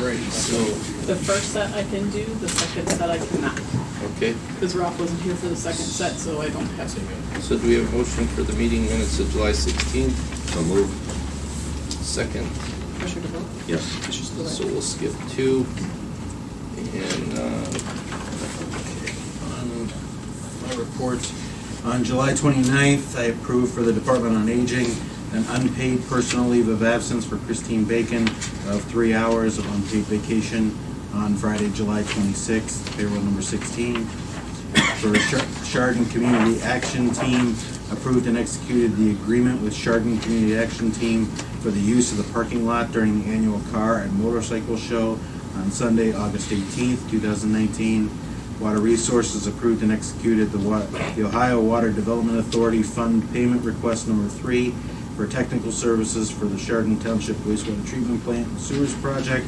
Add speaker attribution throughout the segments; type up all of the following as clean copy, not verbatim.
Speaker 1: Alrighty, so,
Speaker 2: The first set I can do, the second set I cannot.
Speaker 1: okay.
Speaker 2: Because Ralph wasn't here for the second set, so I don't have to.
Speaker 1: So do we have a motion for the meeting minutes of July 16th?
Speaker 3: So move.
Speaker 1: Second.
Speaker 2: Pressure to vote.
Speaker 3: Yes.
Speaker 1: So we'll skip 2. And,
Speaker 4: On my report, on July 29th, I approved for the Department on Aging an unpaid personal leave of absence for Christine Bacon of 3 hours of unpaid vacation on Friday, July 26th, payroll number 16. For Chardon Community Action Team, approved and executed the agreement with Chardon Community Action Team for the use of the parking lot during the annual car and motorcycle show on Sunday, August 18th, 2019. Water Resources approved and executed the Ohio Water Development Authority Fund Payment Request number 3 for technical services for the Chardon Township Wastewater Treatment Plant and Sewers Project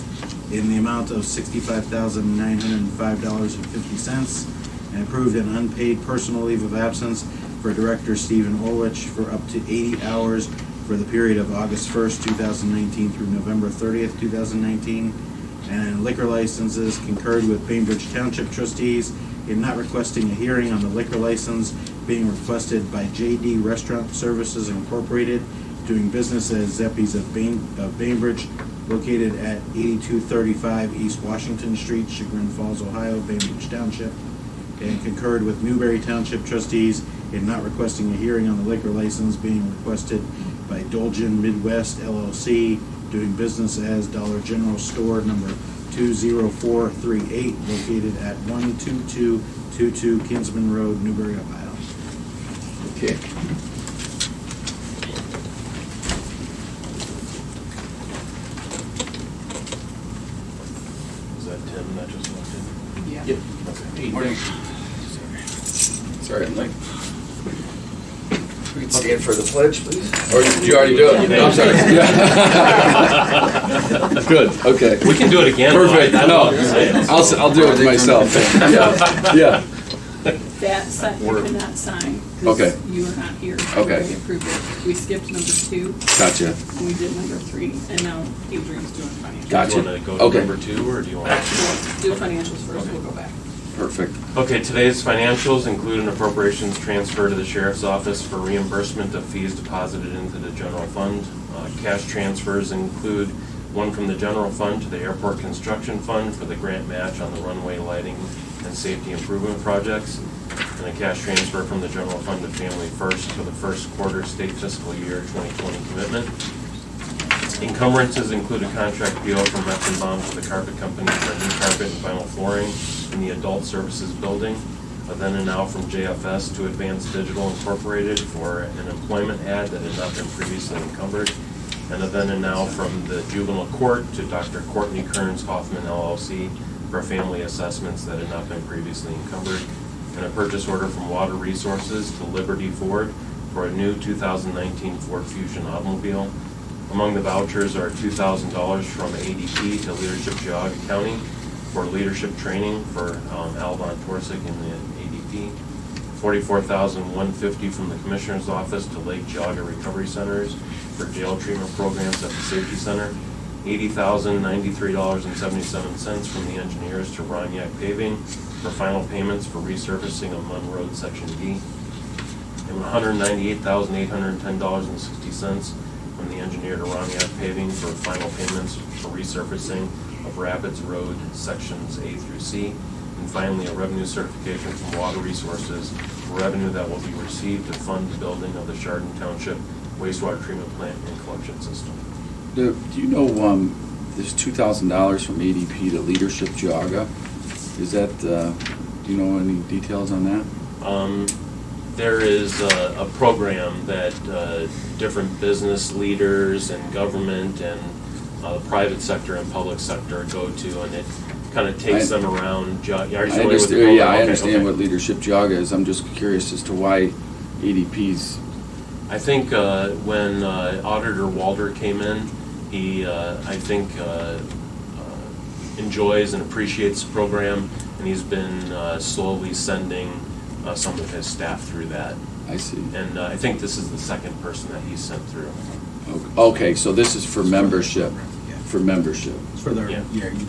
Speaker 4: in the amount of $65,905.50, and approved an unpaid personal leave of absence for Director Stephen Orwich for up to 80 hours for the period of August 1st, 2019 through November 30th, 2019. And liquor licenses concurred with Bainbridge Township trustees in not requesting a hearing on the liquor license being requested by JD Restaurant Services Incorporated, doing business as Zeppi's of Bainbridge, located at 8235 East Washington Street, Chagrin Falls, Ohio, Bainbridge Township. And concurred with Newberry Township trustees in not requesting a hearing on the liquor license being requested by Dolgen Midwest LLC, doing business as Dollar General Store number 20438, located at 12222 Kinsman Road, Newberry, Ohio.
Speaker 1: okay.
Speaker 5: Is that Tim that just walked in?
Speaker 2: Yeah.
Speaker 1: Yep.
Speaker 5: Okay.
Speaker 3: Morning.
Speaker 1: Sorry, I'm late.
Speaker 3: We can stand for the pledge, please.
Speaker 1: Or did you already do it? No, I'm sorry. Good, okay.
Speaker 5: We can do it again.
Speaker 1: Perfect,
Speaker 5: I
Speaker 1: no,
Speaker 5: love to say it.
Speaker 1: I'll do it myself. Yeah,
Speaker 2: That set you cannot sign
Speaker 1: Okay.
Speaker 2: because you were not here. so
Speaker 1: Okay.
Speaker 2: We approved it. We skipped number 2,
Speaker 1: gotcha,
Speaker 2: and we did number 3, and now Adrian's doing financials.
Speaker 1: Gotcha.
Speaker 5: Do you want to go to
Speaker 1: Okay.
Speaker 5: number 2, or do you want to?
Speaker 2: Do financials first, we'll go back.
Speaker 1: perfect.
Speaker 5: Okay, today's financials include an appropriations transfer to the sheriff's office for reimbursement of fees deposited into the general fund. Cash transfers include one from the general fund to the airport construction fund for the grant match on the runway lighting and safety improvement projects, and a cash transfer from the general fund to Family First for the first quarter state fiscal year 2020 commitment. Encumbrances include a contract PO from Metzenbaum to the carpet company for new carpet and vinyl flooring in the adult services building. A then and now from JFS to Advanced Digital Incorporated for an employment ad that had not been previously encumbered. And a then and now from the juvenile court to Dr. Courtney Kearns Hoffman LLC for family assessments that had not been previously encumbered. And a purchase order from Water Resources to Liberty Ford for a new 2019 Ford Fusion automobile. Among the vouchers are $2,000 from ADP to Leadership Geauga County for leadership training for Alvon Torsick in the ADP. $44,150 from the Commissioner's Office to Lake Geauga Recovery Centers for jail treatment programs at the Safety Center. $80,093.77 from the engineers to Roniak Paving for final payments for resurfacing of Munn Road Section D. And $198,810.60 from the engineer to Roniak Paving for final payments for resurfacing of Rapids Road Sections A through C. And finally, a revenue certification from Water Resources for revenue that will be received to fund the building of the Chardon Township wastewater treatment plant and collection system.
Speaker 6: Do you know, there's $2,000 from ADP to Leadership Geauga? Is that, do you know any details on that?
Speaker 5: There is a program that different business leaders and government and the private sector and public sector go to, and it kind of takes them around. Are you familiar with the program?
Speaker 6: I
Speaker 5: Okay,
Speaker 6: understand
Speaker 5: okay.
Speaker 6: what Leadership Geauga is. I'm just curious as to why ADP's.
Speaker 5: I think when Auditor Walter came in, he, I think, enjoys and appreciates the program, and he's been slowly sending some of his staff through that.
Speaker 6: I see.
Speaker 5: And I think this is the second person that he's sent through.
Speaker 6: Okay, so this is for membership, for membership.
Speaker 4: for their,
Speaker 5: Yeah.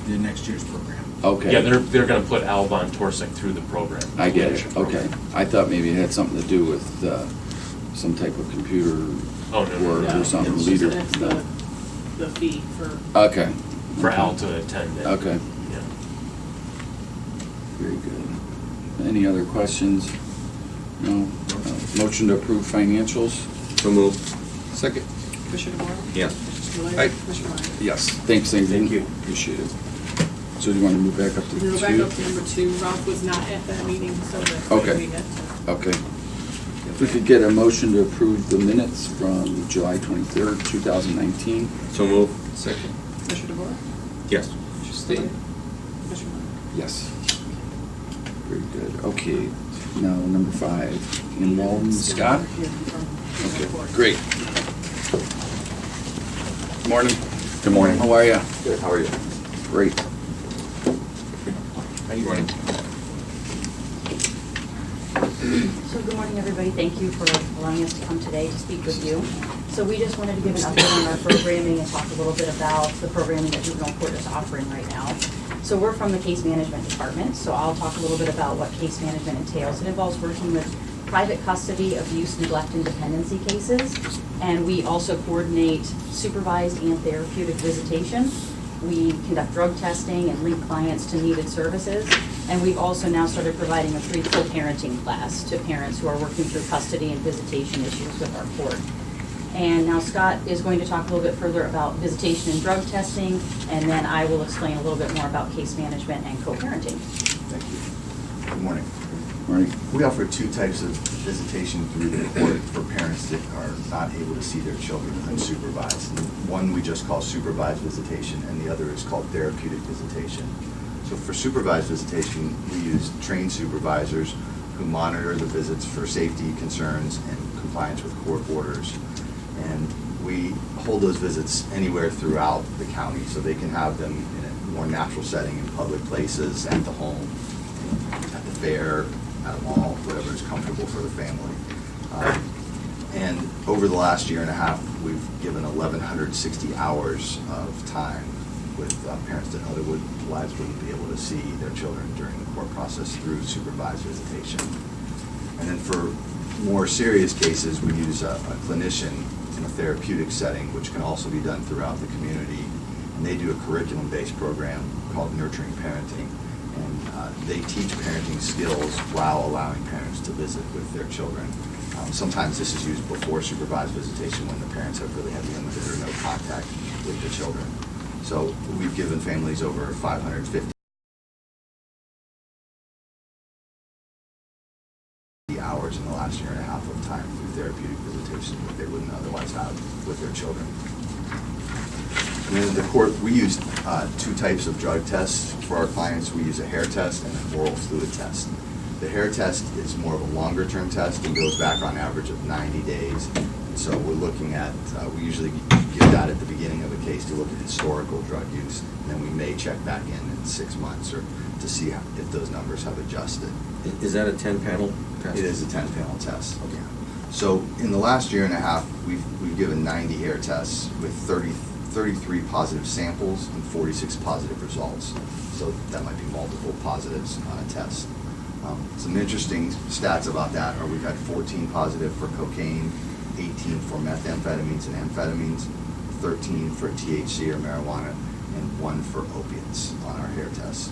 Speaker 4: the next year's program.
Speaker 6: Okay.
Speaker 5: Yeah, they're gonna put Alba and Torsic through the program.
Speaker 6: I get it,
Speaker 5: leadership
Speaker 6: okay.
Speaker 5: program.
Speaker 6: I thought maybe it had something to do with some type of computer
Speaker 5: Oh, no, no,
Speaker 6: work
Speaker 5: no.
Speaker 6: or something,
Speaker 2: It's
Speaker 6: leader.
Speaker 2: just,
Speaker 6: no.
Speaker 2: the fee for,
Speaker 6: Okay.
Speaker 5: For
Speaker 6: Okay.
Speaker 5: Al to attend it.
Speaker 6: Okay,
Speaker 5: Yeah.
Speaker 6: very good. Any other questions? No? Motion to approve financials?
Speaker 3: So moved.
Speaker 1: Second.
Speaker 2: Commissioner DeBoer?
Speaker 3: Yes.
Speaker 2: Commissioner Spillier?
Speaker 1: Aye.
Speaker 2: Commissioner Ryan?
Speaker 6: Yes. Thanks, Adrian.
Speaker 3: Thank you.
Speaker 6: Appreciate it. So do you want to move back up to
Speaker 2: We'll
Speaker 6: two?
Speaker 2: go back up to number 2. Ralph was not at that meeting, so that's why
Speaker 6: Okay.
Speaker 2: we had to.
Speaker 6: Okay. If we could get a motion to approve the minutes from July 23rd, 2019?
Speaker 3: So moved.
Speaker 1: Second.
Speaker 2: Commissioner DeBoer?
Speaker 3: Yes.
Speaker 1: Stay.
Speaker 2: Commissioner Ryan?
Speaker 6: Yes. Very good. Okay, now number 5, in Walden, Scott? Okay, great. Morning.
Speaker 3: Good morning.
Speaker 6: How are you?
Speaker 3: Good, how are you?
Speaker 6: Great.
Speaker 3: Good morning.
Speaker 7: So good morning, everybody. Thank you for allowing us to come today to speak with you. So we just wanted to give an update on our programming and talk a little bit about the programming that juvenile court is offering right now. So we're from the case management department, so I'll talk a little bit about what case management entails. It involves working with private custody, abuse, neglect, and dependency cases. And we also coordinate supervised and therapeutic visitation. We conduct drug testing and link clients to needed services. And we've also now started providing a free co-parenting class to parents who are working through custody and visitation issues with our court. And now Scott is going to talk a little bit further about visitation and drug testing, and then I will explain a little bit more about case management and co-parenting.
Speaker 8: Thank you. Good morning.
Speaker 6: Morning.
Speaker 8: We offer 2 types of visitation through the court for parents that are not able to see their children unsupervised. One we just call supervised visitation, and the other is called therapeutic visitation. So for supervised visitation, we use trained supervisors who monitor the visits for safety concerns and compliance with court orders. And we hold those visits anywhere throughout the county, so they can have them in a more natural setting in public places, at the home, at the fair, at a mall, whatever is comfortable for the family. And over the last year and a half, we've given 1,160 hours of time with parents that otherwise wouldn't be able to see their children during the court process through supervised visitation. And then for more serious cases, we use a clinician in a therapeutic setting, which can also be done throughout the community. And they do a curriculum-based program called Nurturing Parenting. And they teach parenting skills while allowing parents to visit with their children. Sometimes this is used before supervised visitation when the parents have really had limited or no contact with the children. So we've given families over 550 hours in the last year and a half of time through therapeutic visitation that they wouldn't otherwise have with their children. And then in the court, we use 2 types of drug tests for our clients. We use a hair test and an oral fluid test. The hair test is more of a longer-term test and goes back on average of 90 days. And so we're looking at, we usually give that at the beginning of a case to look at historical drug use, and then we may check back in 6 months or to see if those numbers have adjusted.
Speaker 3: Is that a 10-panel test?
Speaker 8: It is a 10-panel test. Okay. So in the last year and a half, we've given 90 hair tests with 33 positive samples and 46 positive results. So that might be multiple positives on a test. Some interesting stats about that are we've had 14 positive for cocaine, 18 for methamphetamines and amphetamines, 13 for THC or marijuana, and 1 for opiates on our hair tests.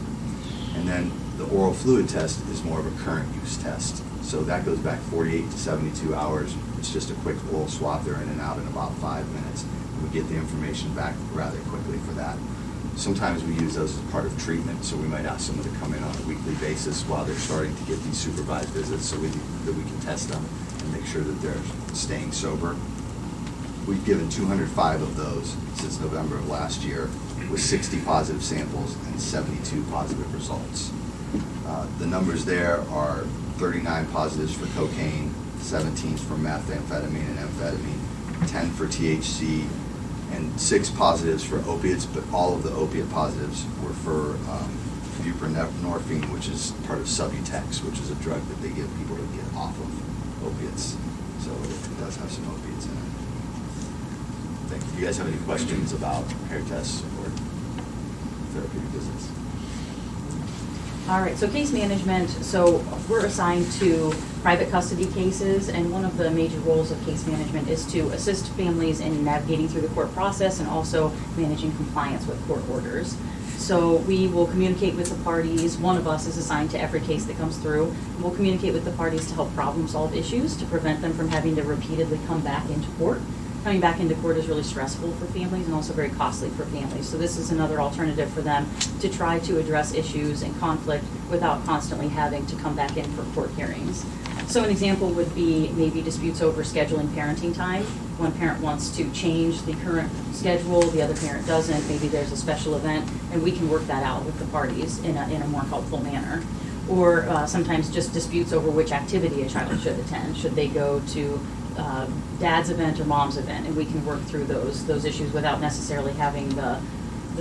Speaker 8: And then the oral fluid test is more of a current use test. So that goes back 48 to 72 hours. It's just a quick oral swab. They're in and out in about 5 minutes. And we get the information back rather quickly for that. Sometimes we use those as part of treatment, so we might ask someone to come in on a weekly basis while they're starting to get these supervised visits so that we can test them and make sure that they're staying sober. We've given 205 of those since November of last year with 60 positive samples and 72 positive results. The numbers there are 39 positives for cocaine, 17 for methamphetamine and amphetamine, 10 for THC, and 6 positives for opiates, but all of the opiate positives were for buprenorphine, which is part of Subutex, which is a drug that they give people to get off of opiates. So it does have some opiates in it. Thank you. Do you guys have any questions about hair tests? Or
Speaker 3: therapeutic visits.
Speaker 7: All right, so case management, so we're assigned to private custody cases, and one of the major roles of case management is to assist families in navigating through the court process and also managing compliance with court orders. So we will communicate with the parties. One of us is assigned to every case that comes through. We'll communicate with the parties to help problem solve issues, to prevent them from having to repeatedly come back into court. Coming back into court is really stressful for families and also very costly for families. So this is another alternative for them to try to address issues and conflict without constantly having to come back in for court hearings. So an example would be maybe disputes over scheduling parenting time. One parent wants to change the current schedule, the other parent doesn't, maybe there's a special event, and we can work that out with the parties in a more helpful manner. Or sometimes just disputes over which activity a child should attend. Should they go to dad's event or mom's event? And we can work through those issues without necessarily having the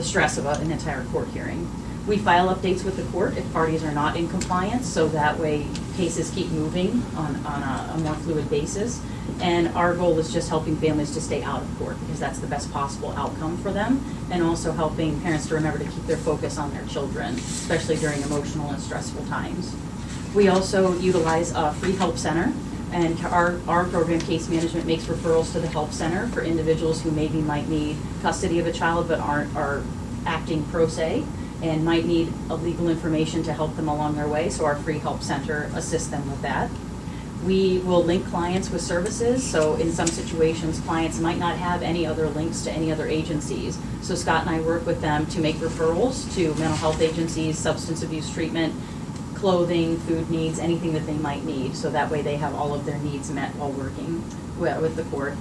Speaker 7: stress of an entire court hearing. We file updates with the court if parties are not in compliance, so that way cases keep moving on a more fluid basis. And our goal is just helping families to stay out of court, because that's the best possible outcome for them, and also helping parents to remember to keep their focus on their children, especially during emotional and stressful times. We also utilize a free help center, and our program, Case Management, makes referrals to the help center for individuals who maybe might need custody of a child but are acting pro se and might need legal information to help them along their way, so our free help center assists them with that. We will link clients with services, so in some situations, clients might not have any other links to any other agencies. So Scott and I work with them to make referrals to mental health agencies, substance abuse treatment, clothing, food needs, anything that they might need, so that way they have all of their needs met while working with the court.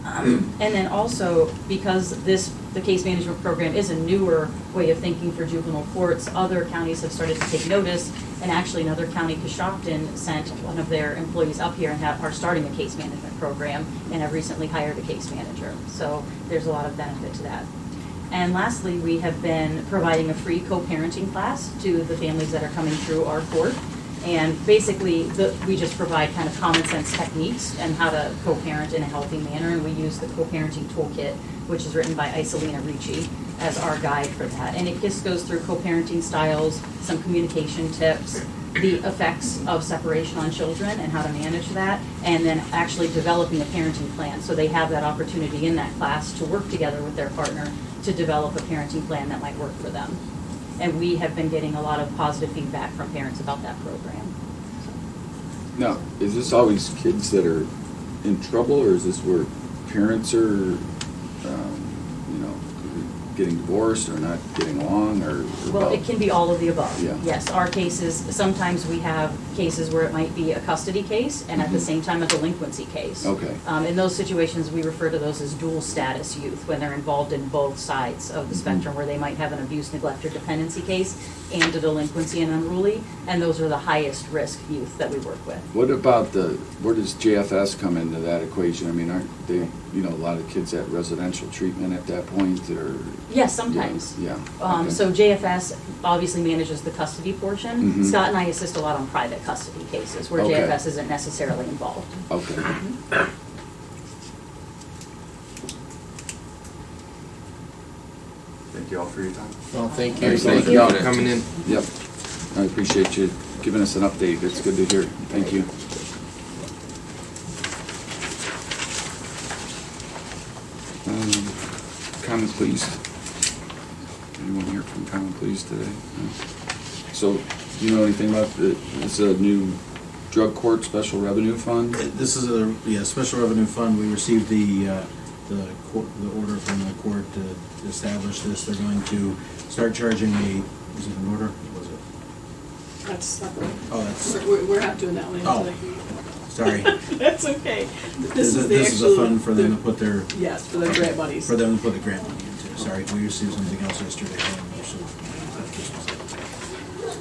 Speaker 7: And then also, because the case management program is a newer way of thinking for juvenile courts, other counties have started to take notice, and actually another county, Coshocton, sent one of their employees up here and are starting a case management program and have recently hired a case manager. So there's a lot of benefit to that. And lastly, we have been providing a free co-parenting class to the families that are coming through our court. And basically, we just provide kind of common sense techniques and how to co-parent in a healthy manner. And we use the co-parenting toolkit, which is written by Isolina Ricci, as our guide for that. And it just goes through co-parenting styles, some communication tips, the effects of separation on children and how to manage that, and then actually developing a parenting plan. So they have that opportunity in that class to work together with their partner to develop a parenting plan that might work for them. And we have been getting a lot of positive feedback from parents about that program.
Speaker 6: Now, is this always kids that are in trouble, or is this where parents are, getting divorced or not getting along, or
Speaker 7: Well,
Speaker 6: both?
Speaker 7: it can be all of the above.
Speaker 6: Yeah.
Speaker 7: Yes, our cases, sometimes we have cases where it might be a custody case and at the same time a delinquency case.
Speaker 6: Okay.
Speaker 7: In those situations, we refer to those as dual status youth, when they're involved in both sides of the spectrum, where they might have an abuse, neglect, or dependency case and a delinquency and unruly, and those are the highest risk youth that we work with.
Speaker 6: What about where does JFS come into that equation? I mean, aren't they, a lot of kids at residential treatment at that point, or?
Speaker 7: Yes, sometimes.
Speaker 6: Yeah. Okay.
Speaker 7: So JFS obviously manages the custody portion.
Speaker 6: Mhm.
Speaker 7: Scott and I assist a lot on private custody cases where
Speaker 6: Okay.
Speaker 7: JFS isn't necessarily involved.
Speaker 6: Okay.
Speaker 3: Thank you all for your time.
Speaker 1: Well, thank
Speaker 6: All
Speaker 1: you.
Speaker 6: right,
Speaker 1: Thank
Speaker 6: thank
Speaker 1: you
Speaker 6: you.
Speaker 1: for coming in.
Speaker 6: Yep. I appreciate you giving us an update. It's good to hear. Thank you. Common Pleas. Anyone here from Common Pleas today? No? So, do you know anything about this new drug court special revenue fund?
Speaker 4: This is a special revenue fund. We received the order from the court to establish this. They're going to start charging is it an order? What was it?
Speaker 2: That's separate.
Speaker 4: Oh, that's,
Speaker 2: We're not doing that one
Speaker 4: Oh.
Speaker 2: until
Speaker 4: sorry.
Speaker 2: That's okay. This is the
Speaker 4: This is a
Speaker 2: actual.
Speaker 4: fund for them to put their,
Speaker 2: Yes, for the grant monies.
Speaker 4: for them to put the grant money into. Sorry, we received something else yesterday.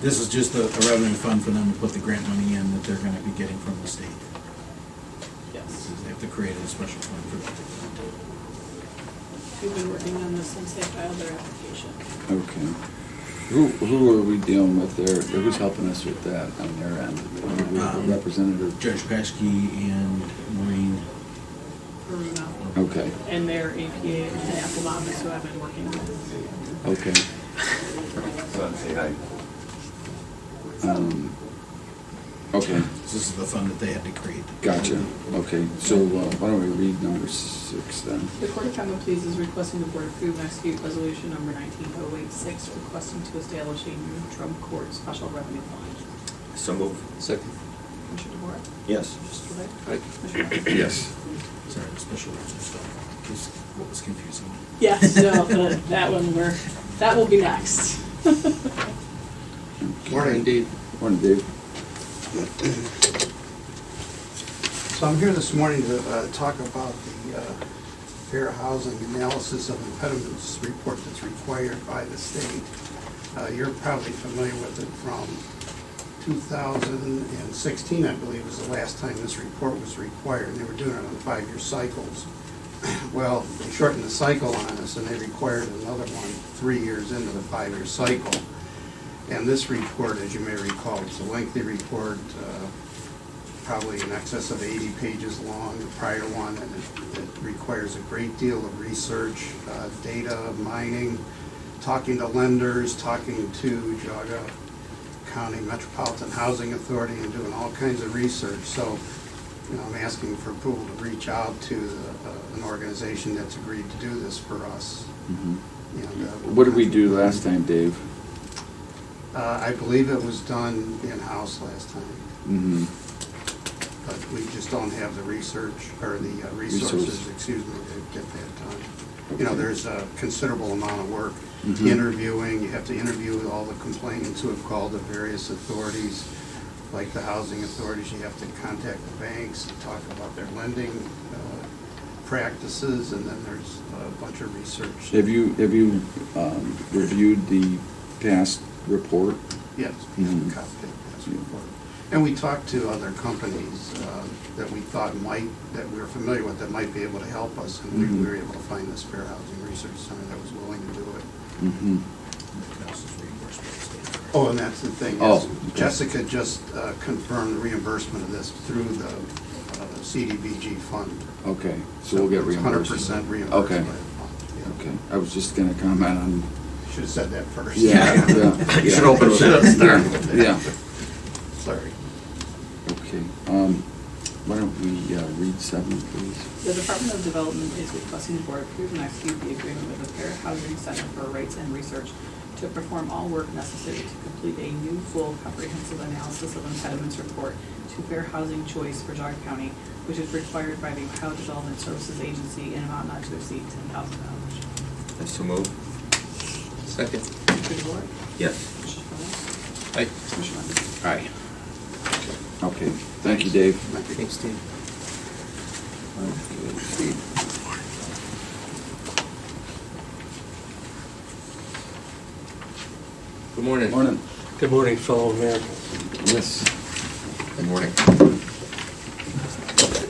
Speaker 4: This is just a revenue fund for them to put the grant money in that they're gonna be getting from the state.
Speaker 2: Yes.
Speaker 4: They have to create a special fund for that.
Speaker 2: We've been working on this since they filed their application.
Speaker 6: Okay. Who are we dealing with there? Who's helping us with that on their end? The representative?
Speaker 4: Judge Paschke and Maureen.
Speaker 2: Verona.
Speaker 6: Okay,
Speaker 2: And their APA and Applebaum, who I've been working with.
Speaker 6: okay. Aye. Okay,
Speaker 4: This is the fund that they had to create.
Speaker 6: gotcha. Okay, so why don't we read number 6 then?
Speaker 2: The Court of Common Pleas is requesting the Board approve and execute resolution number 19086, requesting to establish a new drug court special revenue fund.
Speaker 3: So move.
Speaker 1: Second.
Speaker 2: Commissioner DeWort?
Speaker 3: Yes.
Speaker 2: Commissioner Spudler?
Speaker 1: Aye.
Speaker 2: Commissioner Levesey?
Speaker 6: Yes.
Speaker 4: Sorry, the special revenue stuff is what was confusing.
Speaker 2: Yes, no, that one, that will be next.
Speaker 1: Morning, Dave.
Speaker 6: Morning, Dave.
Speaker 9: So I'm here this morning to talk about the Fair Housing Analysis of Impediments report that's required by the state. You're probably familiar with it from 2016, I believe, was the last time this report was required. They were doing it on 5-year cycles. Well, they shortened the cycle on us, and they required another one 3 years into the 5-year cycle. And this report, as you may recall, is a lengthy report, probably in excess of 80 pages long, the prior one, and it requires a great deal of research, data mining, talking to lenders, talking to Geauga County Metropolitan Housing Authority, and doing all kinds of research. So, I'm asking for approval to reach out to an organization that's agreed to do this for us.
Speaker 6: Mhm.
Speaker 9: And,
Speaker 6: What did we do last time, Dave?
Speaker 9: I believe it was done in-house last time,
Speaker 6: Mm-hmm.
Speaker 9: but we just don't have the research, or the resources, excuse me, to get that done. There's a considerable amount of work,
Speaker 6: Mhm.
Speaker 9: interviewing, you have to interview all the complainants who have called the various authorities, like the housing authorities. You have to contact the banks, talk about their lending practices, and then there's a bunch of research.
Speaker 6: Have you reviewed the past report?
Speaker 9: Yes, we have
Speaker 6: Mhm.
Speaker 9: a copy of the past report. And we talked to other companies that we thought that we were familiar with, that might be able to help us, and
Speaker 6: Mhm.
Speaker 9: we were able to find this Fair Housing Research Center that was willing to do it.
Speaker 6: Mm-hmm.
Speaker 9: Oh, and that's the thing,
Speaker 6: Oh,
Speaker 9: is
Speaker 6: okay.
Speaker 9: Jessica just confirmed the reimbursement of this through the CDBG fund.
Speaker 6: Okay, so we'll get reimbursed.
Speaker 9: 100% reimbursed
Speaker 6: Okay.
Speaker 9: by the fund. Yeah.
Speaker 6: Okay, I was just gonna comment on,
Speaker 9: Should have said that first.
Speaker 6: yeah.
Speaker 3: You should open with that.
Speaker 6: Yeah,
Speaker 9: Sorry.
Speaker 6: okay. Why don't we read 7, please?
Speaker 2: The Department of Development is requesting the Board approve and execute the agreement with the Fair Housing Center for Rates and Research to perform all work necessary to complete a new full comprehensive analysis of impediments report to Fair Housing Choice for Geauga County, which is required by the Ohio Development Services Agency in amount not to exceed $10,000.
Speaker 3: So move.
Speaker 1: Second.
Speaker 2: Commissioner DeWort?
Speaker 3: Yes.
Speaker 2: Commissioner Spudler?
Speaker 1: Aye.
Speaker 2: Commissioner Levesey?
Speaker 6: Aye. Okay, thank you, Dave.
Speaker 1: Thanks, Steve.
Speaker 6: Okay, Steve.
Speaker 1: Good morning.
Speaker 6: Morning.
Speaker 10: Good morning, fellow Americans.
Speaker 6: Yes.
Speaker 3: Good morning.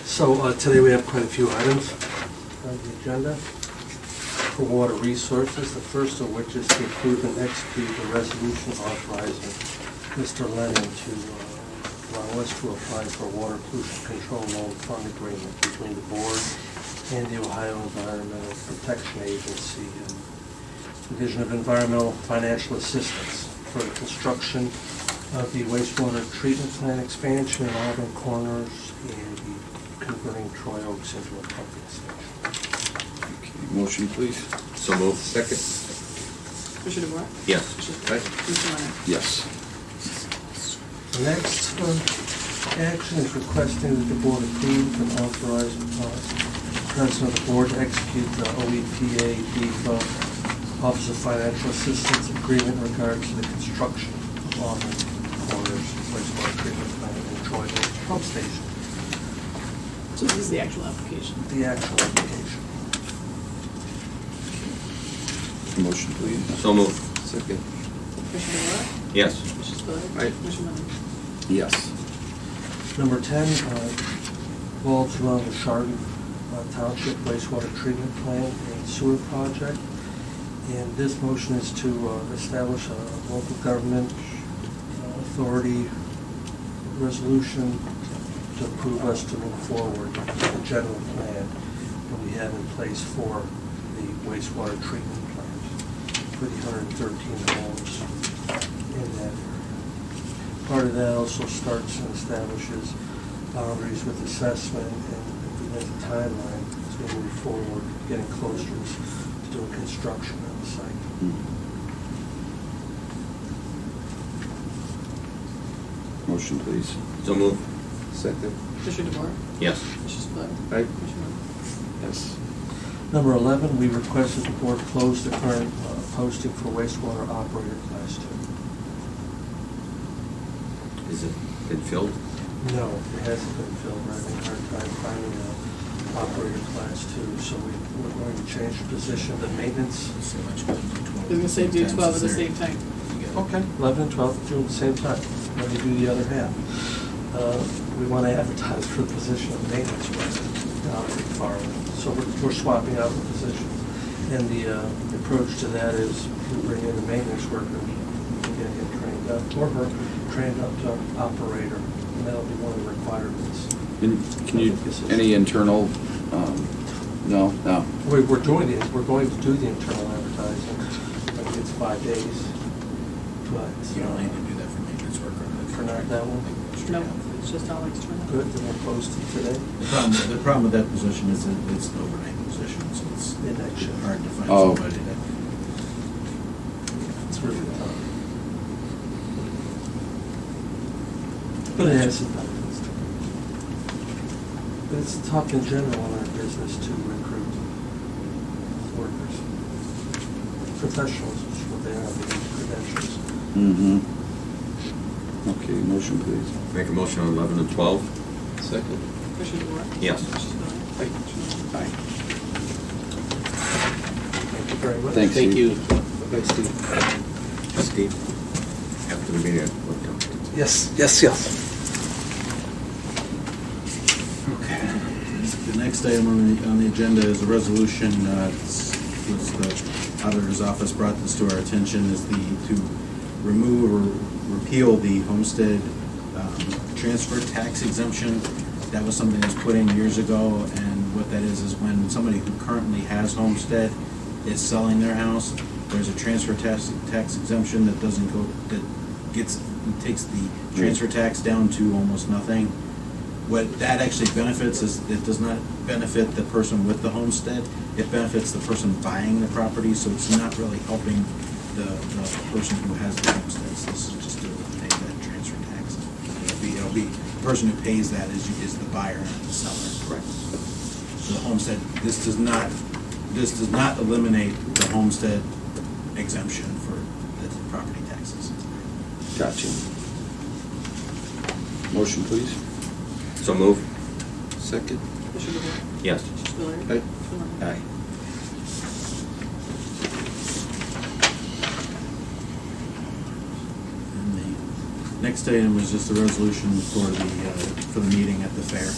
Speaker 10: So today we have quite a few items on the agenda for water resources. The first of which is to approve and execute a resolution authorizing Mr. Lennon to allow us to apply for a water pollution control loan fund agreement between the board and the Ohio Environmental Protection Agency and Division of Environmental Financial Assistance for the construction of the wastewater treatment plant expansion in Auburn Corners and the converting Troy Oaks into a pumping station.
Speaker 6: Okay, motion, please.
Speaker 3: So move.
Speaker 1: Second.
Speaker 2: Commissioner DeWort?
Speaker 3: Yes.
Speaker 2: Commissioner
Speaker 1: Aye.
Speaker 2: Spudler? Commissioner Lennon?
Speaker 6: Yes.
Speaker 10: The next action is requesting that the board approve and authorize the president of the board to execute the OEPA DEFA Office of Financial Assistance agreement in regard to the construction of Auburn Corners wastewater treatment plant and Troy Oaks pump station.
Speaker 2: So this is the actual application.
Speaker 10: The actual application.
Speaker 6: Motion, please.
Speaker 3: So move.
Speaker 1: Second.
Speaker 2: Commissioner DeWort?
Speaker 3: Yes.
Speaker 2: Commissioner Spudler?
Speaker 1: Aye.
Speaker 2: Commissioner Lennon?
Speaker 6: Yes.
Speaker 10: Number 10 revolves around the Chardon Township wastewater treatment plant and sewer project. And this motion is to establish a local government authority resolution to approve us to move forward with the general plan that we have in place for the wastewater treatment plant for the 113 homes in that area. Part of that also starts and establishes boundaries with assessment and the timeline as we move forward, getting closer to doing construction on the site.
Speaker 6: Motion, please.
Speaker 3: So move.
Speaker 1: Second.
Speaker 2: Commissioner DeBoer?
Speaker 3: Yes.
Speaker 2: Commissioner Spillier?
Speaker 1: Aye.
Speaker 2: Commissioner Rea?
Speaker 6: Yes.
Speaker 10: Number 11, we request that the board close the current posting for wastewater operator class 2.
Speaker 3: Is it been filled?
Speaker 10: No, it hasn't been filled. We're having a hard time finding an operator class 2, so we're going to change the position to maintenance.
Speaker 4: So much better than 12.
Speaker 2: I was gonna say do 12 at the same time.
Speaker 10: Okay. 11 and 12 do at the same time. Let me do the other half. We want to advertise for the position of maintenance worker out at Farland. So we're swapping out the positions. And the approach to that is we bring in the maintenance worker, we can get him trained up, or her trained up to operator. And that'll be one of the requirements.
Speaker 6: And can you, any internal, no?
Speaker 10: We're doing it, we're going to do the internal advertising. I think it's 5 days. But
Speaker 4: You don't need to do that for maintenance worker.
Speaker 10: For not that one?
Speaker 2: No, it's just Alex Turner.
Speaker 10: Good, then we'll post it today.
Speaker 4: The problem with that position is that it's an overnight position, so it's
Speaker 10: In action.
Speaker 4: hard to find
Speaker 6: Oh.
Speaker 4: somebody that.
Speaker 10: It's really tough. But it has some benefits to it. But it's tough in general in our business to recruit workers. Professionals, which is what they are, they need credentials.
Speaker 6: Mm-hmm. Okay, motion, please.
Speaker 3: Make a motion on 11 and 12?
Speaker 1: Second.
Speaker 2: Commissioner DeBoer?
Speaker 3: Yes.
Speaker 2: Commissioner Spillier?
Speaker 1: Aye.
Speaker 2: Commissioner Rea?
Speaker 10: Thank you very much.
Speaker 6: Thanks,
Speaker 1: Thank
Speaker 6: Steve.
Speaker 1: you. Bye, Steve.
Speaker 3: Steve, after the meeting, we'll come.
Speaker 10: Yes.
Speaker 4: Okay. The next item on the agenda is a resolution, the auditor's office brought this to our attention, is to remove or repeal the homestead transfer tax exemption. That was something that was put in years ago, and what that is when somebody who currently has homestead is selling their house, there's a transfer tax exemption that doesn't go, that takes the transfer tax down to almost nothing. What that actually benefits is, it does not benefit the person with the homestead, it benefits the person buying the property, so it's not really helping the person who has the homestead. So this is just to eliminate that transfer tax. It'll be, the person who pays that is the buyer, not the seller. Correct. So the homestead, this does not eliminate the homestead exemption for the property taxes.
Speaker 6: Gotcha. Motion, please.
Speaker 3: So move.
Speaker 1: Second.
Speaker 2: Commissioner DeBoer?
Speaker 3: Yes.
Speaker 2: Commissioner Spillier?
Speaker 1: Aye.
Speaker 2: Commissioner Rea?
Speaker 3: Aye.
Speaker 4: And the next item is just a resolution for the meeting at the fair.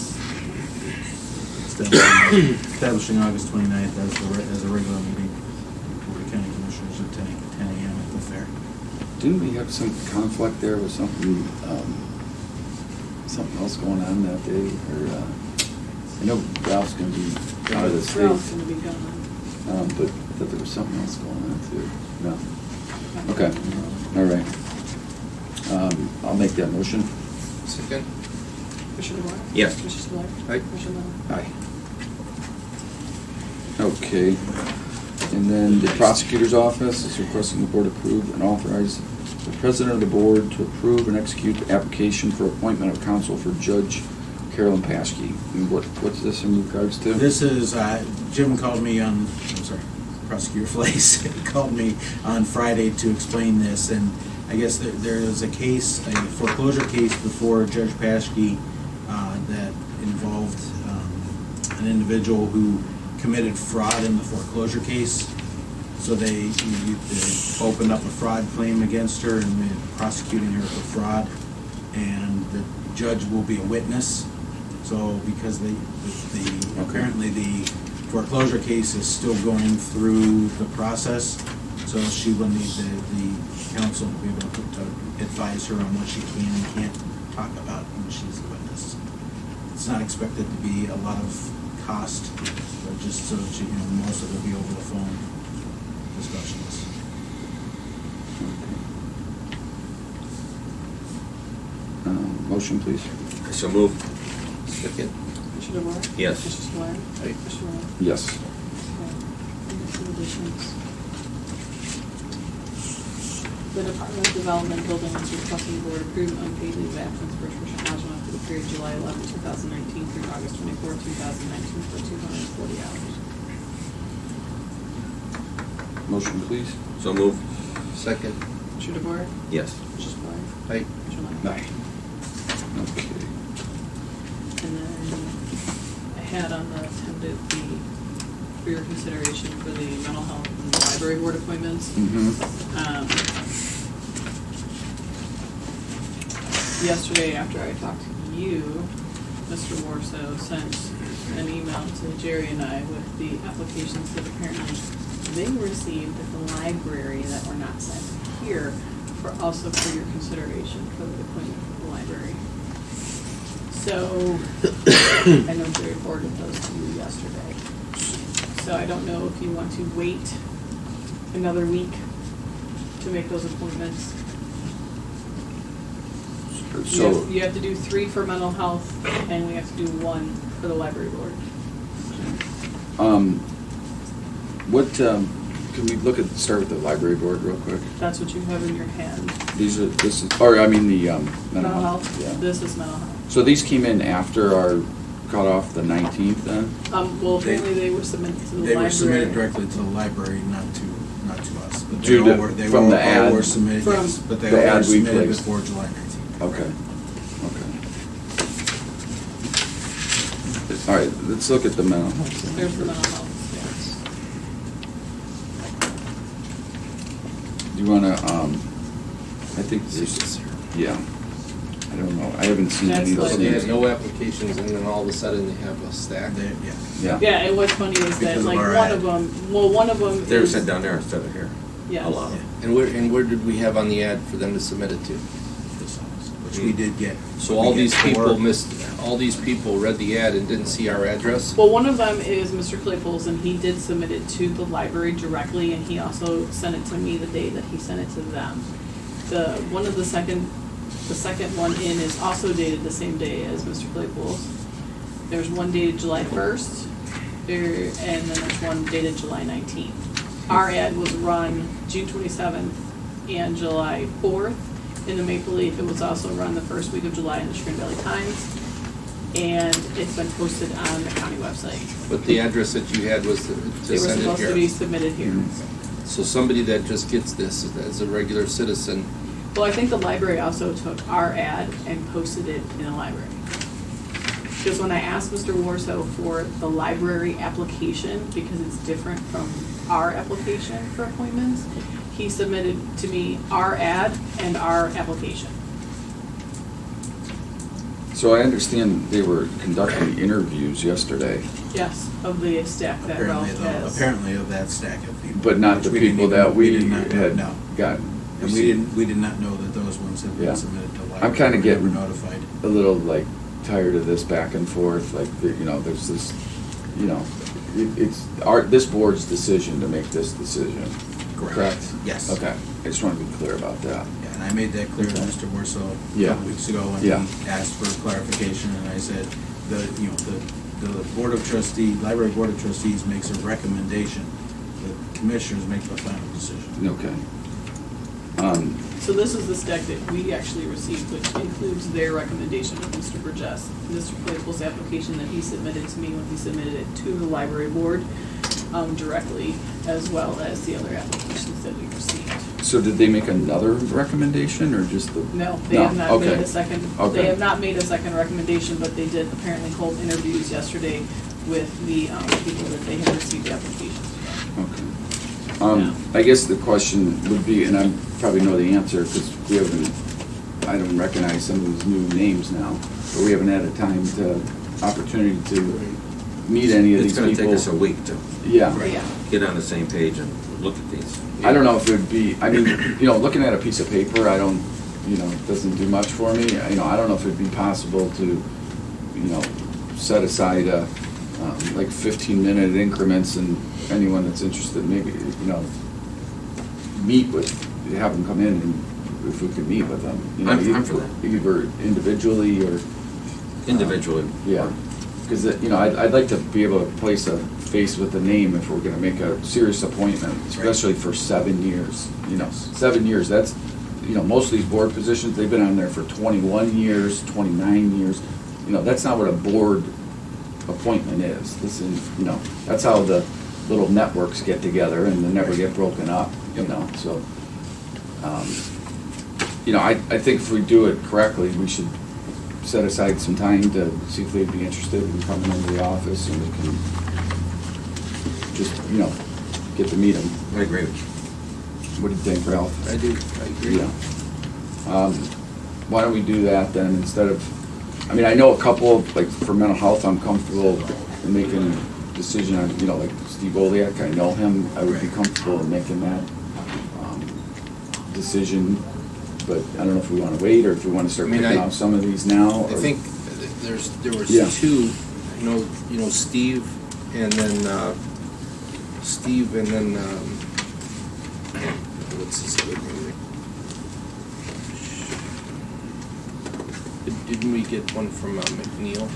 Speaker 4: Establishing August 29th as a regular meeting for the county commissioners at 10 a.m. at the fair.
Speaker 6: Didn't we have some conflict there with something else going on that day? Or I know Ralph's gonna be out of the state.
Speaker 2: Ralph's gonna be gone.
Speaker 6: But there was something else going on too. No. Okay, all right. I'll make that motion.
Speaker 1: Second.
Speaker 2: Commissioner DeBoer?
Speaker 3: Yes.
Speaker 2: Commissioner Spillier?
Speaker 1: Aye.
Speaker 2: Commissioner Rea?
Speaker 6: Aye. Okay. And then the prosecutor's office is requesting the board approve and authorize the president of the board to approve and execute the application for appointment of counsel for Judge Carolyn Paschke. And what's this in regards to?
Speaker 4: This is, Jim called me on, I'm sorry, Prosecutor Flace called me on Friday to explain this, and I guess there is a case, a foreclosure case before Judge Paschke that involved an individual who committed fraud in the foreclosure case. So they opened up a fraud claim against her and they're prosecuting her for fraud, and the judge will be a witness. So because apparently the foreclosure case is still going through the process, so she will need the counsel to be able to advise her on what she can and can't talk about when she's a witness. It's not expected to be a lot of cost, but just so that most of it will be over the phone discussions.
Speaker 6: Motion, please.
Speaker 3: So move.
Speaker 1: Second.
Speaker 2: Mr. DeVore?
Speaker 3: Yes.
Speaker 2: Mr. Squire?
Speaker 1: Aye.
Speaker 2: Mr. Rowland?
Speaker 6: Yes.
Speaker 2: Okay. And some additions. The Department of Development Building is requesting the board approve unpaid leave of absence for Tricia Ajma for the period July 11, 2019 through August 24, 2019 for 240 hours.
Speaker 6: Motion, please.
Speaker 3: So move.
Speaker 1: Second.
Speaker 2: Mr. DeVore?
Speaker 3: Yes.
Speaker 2: Mr. Squire?
Speaker 1: Aye.
Speaker 2: Mr. Lundey?
Speaker 6: Aye. Okay.
Speaker 2: And then I had on the attended for your consideration for the mental health and the library board appointments.
Speaker 6: Mm-hmm.
Speaker 2: Yesterday, after I talked to you, Mr. Warso sent an email to Jerry and I with the applications that apparently they received at the library that were not sent here, for also for your consideration for the appointment for the library. So, I know Jerry forwarded those to you yesterday. So I don't know if you want to wait another week to make those appointments.
Speaker 6: So,
Speaker 2: You have to do 3 for mental health, and we have to do 1 for the library board.
Speaker 6: can we start with the library board real quick?
Speaker 2: That's what you have in your hand.
Speaker 6: This is, or I mean the,
Speaker 2: Mental health,
Speaker 6: Yeah.
Speaker 2: this is mental health.
Speaker 6: So these came in after our cutoff, the 19th then?
Speaker 2: Well, apparently they were submitted to the library.
Speaker 4: They were submitted directly to the library, not to us. But
Speaker 6: Due
Speaker 4: they
Speaker 6: to-
Speaker 4: all were, they
Speaker 6: from
Speaker 4: were,
Speaker 6: the ad?
Speaker 4: all were submitted,
Speaker 2: From
Speaker 4: yes, but they
Speaker 6: the
Speaker 4: all
Speaker 6: ad
Speaker 4: were
Speaker 6: we
Speaker 4: submitted
Speaker 6: placed.
Speaker 4: before July 19th.
Speaker 6: Okay, okay. All right, let's look at the mental health. then.
Speaker 2: There's the mental health,
Speaker 6: Do you wanna, I think there's, yeah, I don't know, I haven't seen any of
Speaker 2: That's
Speaker 6: those
Speaker 1: They had
Speaker 6: names.
Speaker 1: no applications, and then all of a sudden they have a stack.
Speaker 4: They, yeah.
Speaker 6: Yeah.
Speaker 2: yeah, and what's funny is that,
Speaker 4: Because of
Speaker 2: like,
Speaker 4: our
Speaker 2: one
Speaker 4: ad.
Speaker 2: of them, well, one of them
Speaker 3: They were
Speaker 2: is.
Speaker 3: sent down there instead of here.
Speaker 2: Yes.
Speaker 3: A lot of them.
Speaker 1: And where did we have on the ad for them to submit it to?
Speaker 4: This house, which we did get.
Speaker 1: So
Speaker 4: We
Speaker 1: all
Speaker 4: get
Speaker 1: these people
Speaker 4: 4.
Speaker 1: all these people read the ad and didn't see our address?
Speaker 2: Well, one of them is Mr. Claypool's, and he did submit it to the library directly, and he also sent it to me the day that he sent it to them. The second one in is also dated the same day as Mr. Claypool's. There's one dated July 1st, and then there's one dated July 19th. Our ad was run June 27th and July 4th. In the Maple Leaf, it was also run the first week of July in the Spring Valley Times. And it's been posted on the county website.
Speaker 1: But the address that you had was to
Speaker 2: They were
Speaker 1: send it
Speaker 2: supposed to be
Speaker 1: here.
Speaker 2: submitted here.
Speaker 1: So somebody that just gets this as a regular citizen,
Speaker 2: Well, I think the library also took our ad and posted it in the library. Because when I asked Mr. Warso for the library application, because it's different from our application for appointments, he submitted to me our ad and our application.
Speaker 6: So I understand they were conducting interviews yesterday,
Speaker 2: Yes, of the staff that Ralph has.
Speaker 4: Apparently of that stack of people.
Speaker 6: but not
Speaker 4: which
Speaker 6: the
Speaker 4: we didn't
Speaker 6: people
Speaker 4: even-
Speaker 6: that we
Speaker 4: did not
Speaker 6: had
Speaker 4: know.
Speaker 6: gotten.
Speaker 4: And we did not know that those ones had
Speaker 6: Yeah.
Speaker 4: been submitted to library.
Speaker 6: I'm kinda
Speaker 4: We
Speaker 6: getting-
Speaker 4: were notified.
Speaker 6: A little like tired of this back and forth, like, there's this, it's this board's decision to make this decision, correct?
Speaker 4: Yes.
Speaker 6: Okay, I just want to be clear about that.
Speaker 4: Yeah, and I made that clear to
Speaker 6: Okay.
Speaker 4: Mr. Warso a
Speaker 6: Yeah.
Speaker 4: couple weeks ago when
Speaker 6: Yeah.
Speaker 4: he asked for clarification, and I said, the Board of Trustees, Library Board of Trustees makes a recommendation. The commissioners make the final decision.
Speaker 6: Okay.
Speaker 2: So this is the stack that we actually received, which includes their recommendation of Mr. Burgess. Mr. Claypool's application that he submitted to me when he submitted it to the library board directly, as well as the other applications that we received.
Speaker 6: So did they make another recommendation or just the?
Speaker 2: No, they have not made
Speaker 6: Okay.
Speaker 2: a second,
Speaker 6: Okay.
Speaker 2: they have not made a second recommendation, but they did apparently hold interviews yesterday with the people that they had received applications from.
Speaker 6: Okay.
Speaker 2: Yeah.
Speaker 6: I guess the question would be, and I probably know the answer, because I don't recognize some of these new names now, but we haven't had a opportunity to meet any of these
Speaker 3: It's gonna
Speaker 6: people.
Speaker 3: take us a week to
Speaker 6: Yeah.
Speaker 2: Yeah.
Speaker 3: get on the same page and look at these.
Speaker 6: I don't know if it would be, I mean, looking at a piece of paper, I don't, it doesn't do much for me. I don't know if it'd be possible to, set aside like 15-minute increments, and anyone that's interested, maybe, meet with, have them come in and if we could meet with them. You know,
Speaker 3: I'm for that.
Speaker 6: Either individually or.
Speaker 3: Individually.
Speaker 6: Yeah, because, you know, I'd like to be able to place a face with a name if we're gonna make a serious appointment, especially for 7 years. You know, 7 years, that's, you know, most of these board positions, they've been on there for 21 years, 29 years. You know, that's not what a board appointment is. This is, you know, that's how the little networks get together and they never get broken up, you know, so. You know, I think if we do it correctly, we should set aside some time to see if they'd be interested in coming into the office and we can just, you know, get to meet them.
Speaker 3: I agree with you.
Speaker 6: What do you think, Ralph?
Speaker 1: I do, I agree.
Speaker 6: Yeah. Why don't we do that then instead of, I mean, I know a couple of, like, for mental health, I'm comfortable in making a decision on, you know, like Steve Oliak, I know him, I would be comfortable in making that decision, but I don't know if we want to wait or if we want to start
Speaker 1: I mean,
Speaker 6: picking out some of these now.
Speaker 1: I
Speaker 6: or-
Speaker 1: think there was
Speaker 6: Yeah.
Speaker 1: two, you know, Steve and then, what's his other name? Didn't we get one from McNeil?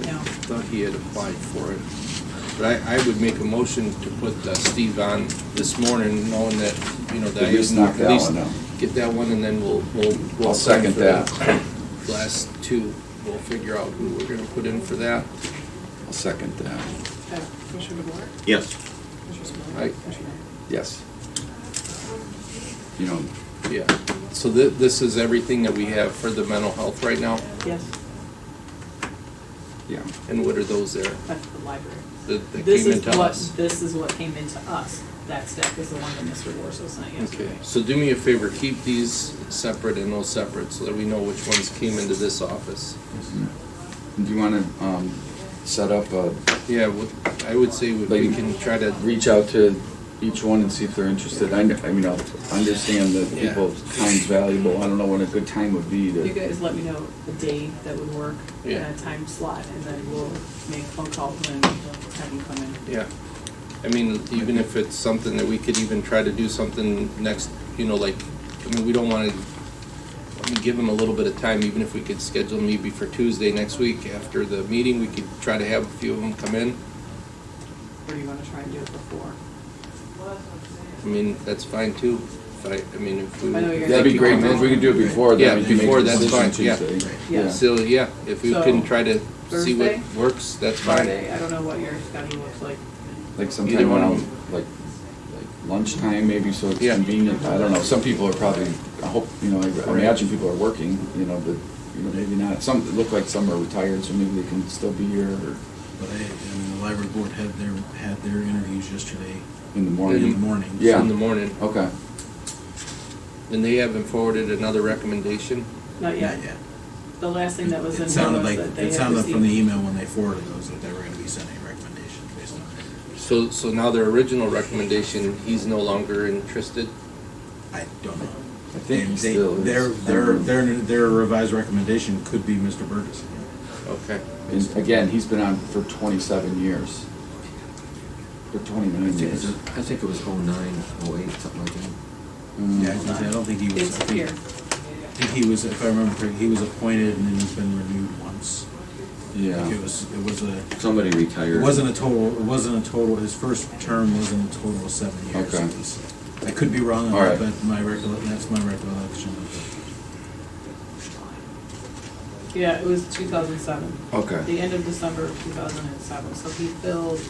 Speaker 2: No.
Speaker 1: I thought he had applied for it. But I would make a motion to put Steve on this morning, knowing that, you know, that
Speaker 6: At least knock that one down.
Speaker 1: get that one, and then we'll
Speaker 6: I'll second
Speaker 1: for
Speaker 6: that.
Speaker 1: the last two, we'll figure out who we're gonna put in for that.
Speaker 6: I'll second that.
Speaker 2: Commissioner DeBoer?
Speaker 4: Yes.
Speaker 2: Commissioner Spillier?
Speaker 1: Aye.
Speaker 2: Commissioner
Speaker 6: Yes. You know,
Speaker 1: Yeah, so this is everything that we have for the mental health right now,
Speaker 2: Yes,
Speaker 6: yeah.
Speaker 1: and what are those there?
Speaker 2: that's the library.
Speaker 1: That
Speaker 2: This
Speaker 1: came
Speaker 2: is
Speaker 1: into
Speaker 2: what,
Speaker 1: us?
Speaker 2: this is what came into us. That stack is the one that Mr. Warso sent
Speaker 1: Okay,
Speaker 2: yesterday.
Speaker 1: so do me a favor, keep these separate and those separate, so that we know which ones came into this office.
Speaker 6: Do you want to set up a,
Speaker 1: Yeah, I would say we
Speaker 6: Like-
Speaker 1: can try to,
Speaker 6: reach out to each one and see if they're interested? I mean, I understand that
Speaker 1: Yeah.
Speaker 6: people's time's valuable. I don't know when a good time would be
Speaker 2: You
Speaker 6: to,
Speaker 2: guys let me know a day that would work and
Speaker 1: Yeah.
Speaker 2: a time slot, and then we'll make phone calls and have them come in.
Speaker 1: yeah. I mean, even if it's something that we could even try to do something next, you know, like, I mean, we don't wanna, give them a little bit of time, even if we could schedule maybe for Tuesday next week after the meeting, we could try to have a few of them come in.
Speaker 2: Or do you wanna try and do it before?
Speaker 1: I mean, that's fine too. If I mean, if we.
Speaker 2: I know you're
Speaker 6: that'd be
Speaker 1: if you
Speaker 6: great.
Speaker 1: come in.
Speaker 6: If we could do it before,
Speaker 1: Yeah,
Speaker 6: then we can make
Speaker 1: before,
Speaker 6: a
Speaker 1: that's
Speaker 6: decision
Speaker 1: fine, yeah.
Speaker 6: Tuesday.
Speaker 2: Yeah.
Speaker 1: So, yeah, if we
Speaker 2: So,
Speaker 1: can try to see what
Speaker 2: Thursday?
Speaker 1: works, that's fine.
Speaker 2: Friday, I don't know what your schedule looks like.
Speaker 6: Like
Speaker 1: Either
Speaker 6: sometime
Speaker 1: one of
Speaker 6: around,
Speaker 1: them.
Speaker 6: like lunchtime maybe, so it's
Speaker 1: Yeah.
Speaker 6: convenient. I don't know. Some people are probably, I hope, you know, I imagine people are working, you know, but, you know, maybe not. Some, it look like some are retired, so maybe they can still be here or
Speaker 4: But I mean, the library board had their interviews yesterday
Speaker 6: in the
Speaker 4: in
Speaker 6: morning.
Speaker 4: the morning.
Speaker 6: Yeah.
Speaker 1: In the morning.
Speaker 6: Okay.
Speaker 1: And they haven't forwarded another recommendation?
Speaker 2: Not yet.
Speaker 4: Not yet.
Speaker 2: The last thing that was in
Speaker 4: It
Speaker 2: there
Speaker 4: sounded
Speaker 2: was
Speaker 4: like,
Speaker 2: that they
Speaker 4: it
Speaker 2: had
Speaker 4: sounded from the
Speaker 2: received.
Speaker 4: email when they forwarded those that they were gonna be sending a recommendation based on it.
Speaker 1: So now their original recommendation, he's no longer interested?
Speaker 4: I don't know.
Speaker 6: I think he
Speaker 4: They-
Speaker 6: still is.
Speaker 4: Their revised recommendation could be Mr. Burgess.
Speaker 1: Okay.
Speaker 6: And again, he's been on for 27 years. For 29 years.
Speaker 3: I think it was 09, 08, something like that.
Speaker 4: Yeah, I don't think he was, I
Speaker 2: It's
Speaker 4: think
Speaker 2: here.
Speaker 4: he was, if I remember correctly, he was appointed and then he's been renewed once.
Speaker 6: Yeah.
Speaker 4: It was a,
Speaker 3: Somebody
Speaker 4: it
Speaker 3: retired.
Speaker 4: wasn't a total, his first term wasn't a total of 7 years.
Speaker 6: Okay.
Speaker 4: It was- I could be wrong on
Speaker 6: All
Speaker 4: that,
Speaker 6: right.
Speaker 4: but that's my recollection of
Speaker 2: Yeah, it was 2007.
Speaker 6: Okay.
Speaker 2: The end of December of 2007. So he filled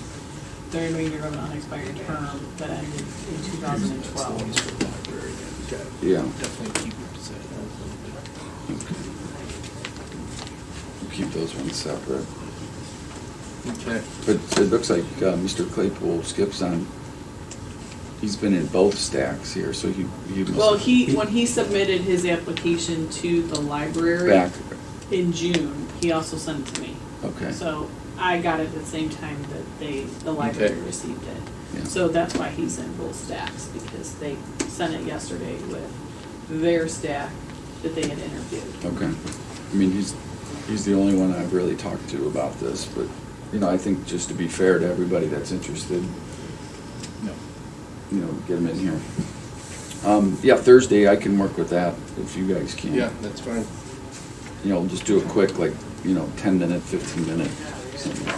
Speaker 2: the remainder of an unexpired term that ended in 2012.
Speaker 6: Yeah.
Speaker 1: Definitely keep it set.
Speaker 6: We'll keep those ones separate.
Speaker 1: Okay.
Speaker 6: But it looks like Mr. Claypool skips on, he's been in both stacks here, so he must.
Speaker 2: Well, when he submitted his application to the library
Speaker 6: Back,
Speaker 2: in June, he also sent it to me.
Speaker 6: okay.
Speaker 2: So I got it at the same time that the library
Speaker 1: Okay.
Speaker 2: received it.
Speaker 6: Yeah.
Speaker 2: So that's why he's in both stacks, because they sent it yesterday with their stack that they had interviewed.
Speaker 6: Okay. I mean, he's the only one I've really talked to about this, but, you know, I think just to be fair to everybody that's interested,
Speaker 4: No.
Speaker 6: you know, get them in here. Yeah, Thursday, I can work with that if you guys can.
Speaker 1: Yeah, that's fine.
Speaker 6: You know, just do it quick, like, you know, 10-minute, 15-minute, something.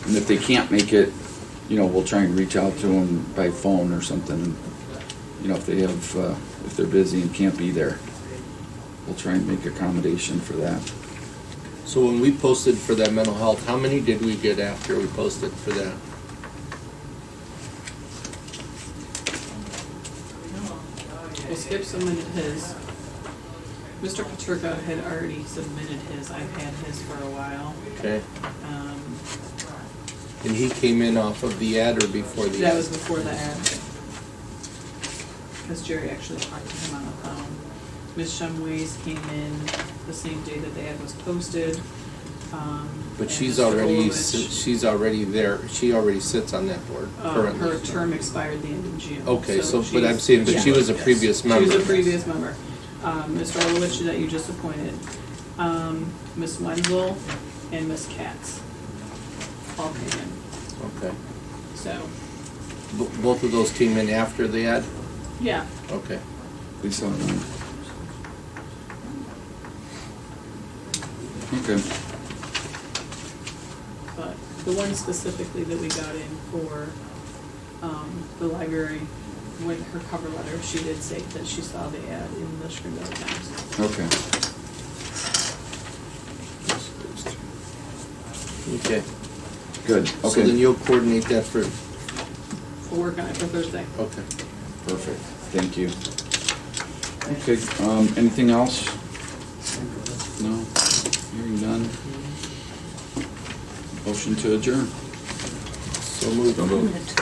Speaker 6: And if they can't make it, you know, we'll try and reach out to them by phone or something. You know, if they have, if they're busy and can't be there, we'll try and make accommodation for that.
Speaker 1: So when we posted for that mental health, how many did we get after we posted for that?
Speaker 2: Well, Skip submitted his. Mr. Paterka had already submitted his. I've had his for a while.
Speaker 1: Okay.
Speaker 2: Um,
Speaker 1: And he came in off of the ad or before the ad?
Speaker 2: That was before the ad. Because Jerry actually talked to him on the phone. Ms. Shumways came in the same day that the ad was posted.
Speaker 1: But
Speaker 2: and
Speaker 1: she's
Speaker 2: Mr.
Speaker 1: already,
Speaker 2: Olovich,
Speaker 1: she's already there, she already sits on that board currently.
Speaker 2: her term expired the end of June.
Speaker 1: Okay, so, but
Speaker 2: she's-
Speaker 1: I'm saying, but she
Speaker 2: yeah.
Speaker 1: was a previous member.
Speaker 2: She was a previous member. Mr. Olovich that you just appointed, Ms. Wenzel, and Ms. Katz all came in,
Speaker 1: Okay.
Speaker 2: so,
Speaker 1: Both of those came in after the ad?
Speaker 2: yeah.
Speaker 1: Okay.
Speaker 6: We saw that. Okay.
Speaker 2: But the one specifically that we got in for, the library, when her cover letter, she did say that she saw the ad in the Springdale Times.
Speaker 6: Okay.
Speaker 1: Okay.
Speaker 6: Good,
Speaker 1: So then
Speaker 6: okay.
Speaker 1: you'll coordinate that for,
Speaker 2: We'll work on it for Thursday.
Speaker 1: okay.
Speaker 6: Perfect, thank you. Okay, anything else? No? Hearing none? Motion to adjourn.
Speaker 1: So moved.
Speaker 6: So moved.